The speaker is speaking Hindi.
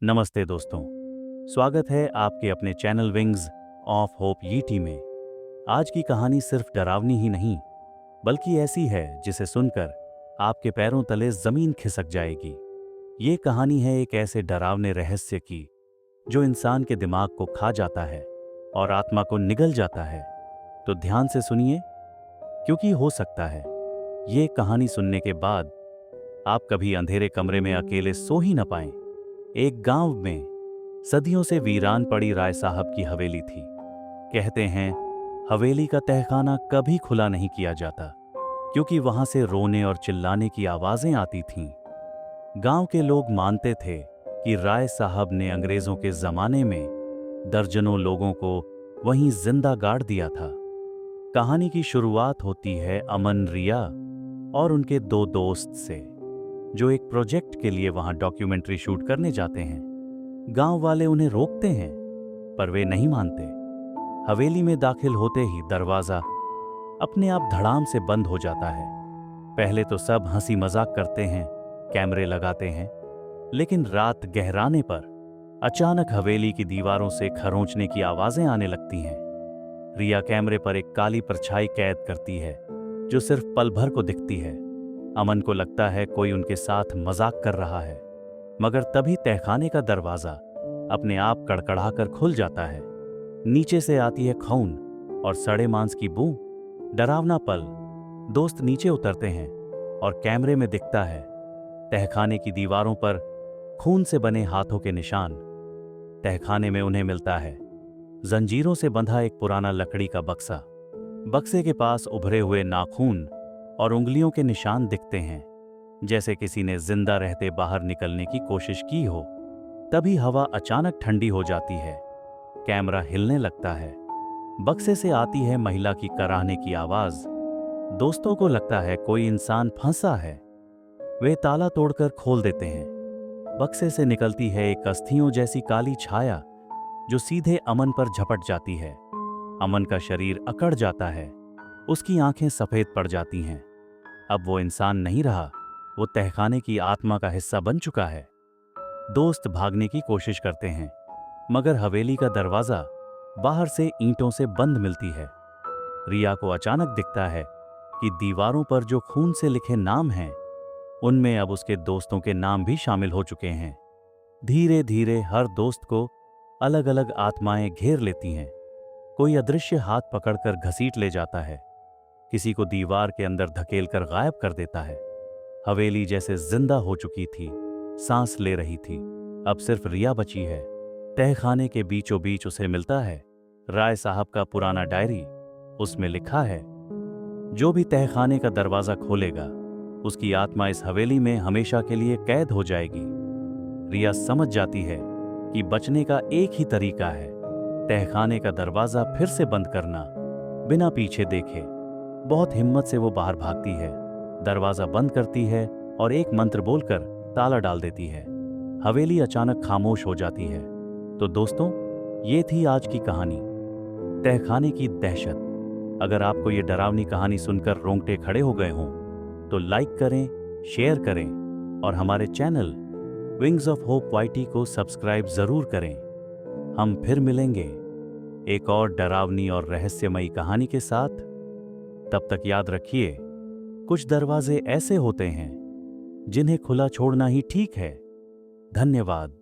नमस्ते दोस्तों, स्वागत है आपके अपने चैनल विंग्स ऑफ होप यीटी में। आज की कहानी सिर्फ डरावनी ही नहीं, बल्कि ऐसी है जिसे सुनकर आपके पैरों तले जमीन खिसक जाएगी। ये कहानी है एक ऐसे डरावने रहस्य की जो इंसान के दिमाग को खा जाता है और आत्मा को निगल जाता है। तो ध्यान से सुनिए, क्योंकि हो सकता है ये कहानी सुनने के बाद आप कभी अंधेरे कमरे में अकेले सो ही न पाएं। एक गांव में सदियों से वीरान पड़ी राय साहब की हवेली थी। कहते हैं हवेली का तहखाना कभी खुला नहीं किया जाता, क्योंकि वहां से रोने और चिल्लाने की आवाजें आती थीं। गांव के लोग मानते थे कि राय साहब ने अंग्रेजों के जमाने में दर्जनों लोगों को वहीं जिंदा गाड़ दिया था। कहानी की शुरुआत होती है अमन, रिया और उनके दो दोस्त से, जो एक प्रोजेक्ट के लिए वहां डॉक्यूमेंट्री शूट करने जाते हैं। गांव वाले उन्हें रोकते हैं, पर वे नहीं मानते। हवेली में दाखिल होते ही दरवाजा अपने आप धड़ाम से बंद हो जाता है। पहले तो सब हंसी मजाक करते हैं, कैमरे लगाते हैं, लेकिन रात गहराने पर अचानक हवेली की दीवारों से खरोंचने की आवाजें आने लगती हैं। रिया कैमरे पर एक काली परछाई कैद करती है, जो सिर्फ पल भर को दिखती है। अमन को लगता है कोई उनके साथ मजाक कर रहा है, मगर तभी तहखाने का दरवाजा अपने आप कड़कड़ाकर खुल जाता है। नीचे से आती है खौन और सड़े मांस की बू। डरावना पल। दोस्त नीचे उतरते हैं और कैमरे में दिखता है तहखाने की दीवारों पर खून से बने हाथों के निशान। तहखाने में उन्हें मिलता है जंजीरों से बंधा एक पुराना लकड़ी का बक्सा। बक्से के पास उभरे हुए नाखून और उंगलियों के निशान दिखते हैं, जैसे किसी ने जिंदा रहते बाहर निकलने की कोशिश की हो। तभी हवा अचानक ठंडी हो जाती है, कैमरा हिलने लगता है। बक्से से आती है महिला की कराहने की आवाज। दोस्तों को लगता है कोई इंसान फंसा है। वे ताला तोड़कर खोल देते हैं। बक्से से निकलती है एक अस्थियों जैसी काली छाया, जो सीधे अमन पर झपट जाती है। अमन का शरीर अकड़ जाता है, उसकी आंखें सफेद पड़ जाती हैं। अब वो इंसान नहीं रहा, वो तहखाने की आत्मा का हिस्सा बन चुका है। दोस्त भागने की कोशिश करते हैं, मगर हवेली का दरवाजा बाहर से ईंटों से बंद मिलती है। रिया को अचानक दिखता है कि दीवारों पर जो खून से लिखे नाम हैं, उनमें अब उसके दोस्तों के नाम भी शामिल हो चुके हैं। धीरे धीरे हर दोस्त को अलग अलग आत्माएं घेर लेती हैं। कोई अदृश्य हाथ पकड़कर घसीट ले जाता है, किसी को दीवार के अंदर धकेलकर गायब कर देता है। हवेली जैसे जिंदा हो चुकी थी, सांस ले रही थी। अब सिर्फ रिया बची है। तहखाने के बीचों बीच उसे मिलता है राय साहब का पुराना डायरी। उसमें लिखा है, जो भी तहखाने का दरवाजा खोलेगा, उसकी आत्मा इस हवेली में हमेशा के लिए कैद हो जाएगी। रिया समझ जाती है कि बचने का एक ही तरीका है, तहखाने का दरवाजा फिर से बंद करना, बिना पीछे देखे। बहुत हिम्मत से वो बाहर भागती है, दरवाजा बंद करती है और एक मंत्र बोलकर ताला डाल देती है। हवेली अचानक खामोश हो जाती है। तो दोस्तों, ये थी आज की कहानी, तहखाने की दहशत। अगर आपको ये डरावनी कहानी सुनकर रोंगटे खड़े हो गए हों, तो लाइक करें, शेयर करें और हमारे channel wings of hope YT को सब्सक्राइब जरूर करें। हम फिर मिलेंगे एक और डरावनी और रहस्यमयी कहानी के साथ। तब तक याद रखिए, कुछ दरवाजे ऐसे होते हैं जिन्हें खुला छोड़ना ही ठीक है। धन्यवाद।